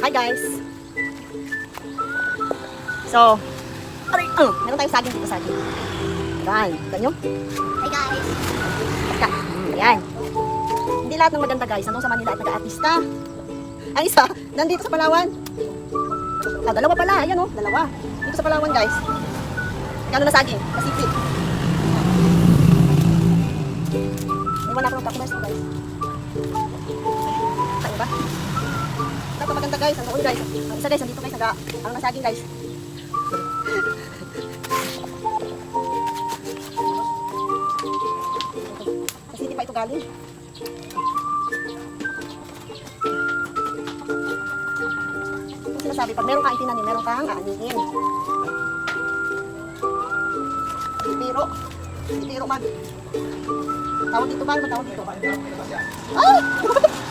Hi guys! So, meron tayong saging dito, saging. Yan, ganyo. Hi guys! Yan. Hindi lahat ng maganda guys, nandun sa Manila at nag-aartista. Ang isa, nandito sa Palawan. Dalawa pala, ayan o, dalawa. Dito sa Palawan guys. Kano na saging? Kasipit. Iwan ako ng customers ko guys. Saan ba? Ito maganda guys, ang ulo guys. Ang isa guys, nandito guys, ang nasaging guys. Kasi hindi pa ito galing. Ito sinasabi, pag meron kang itinanim, meron kang aanihin. Itiro mag. Tawag dito ba? Matawag dito. Ah!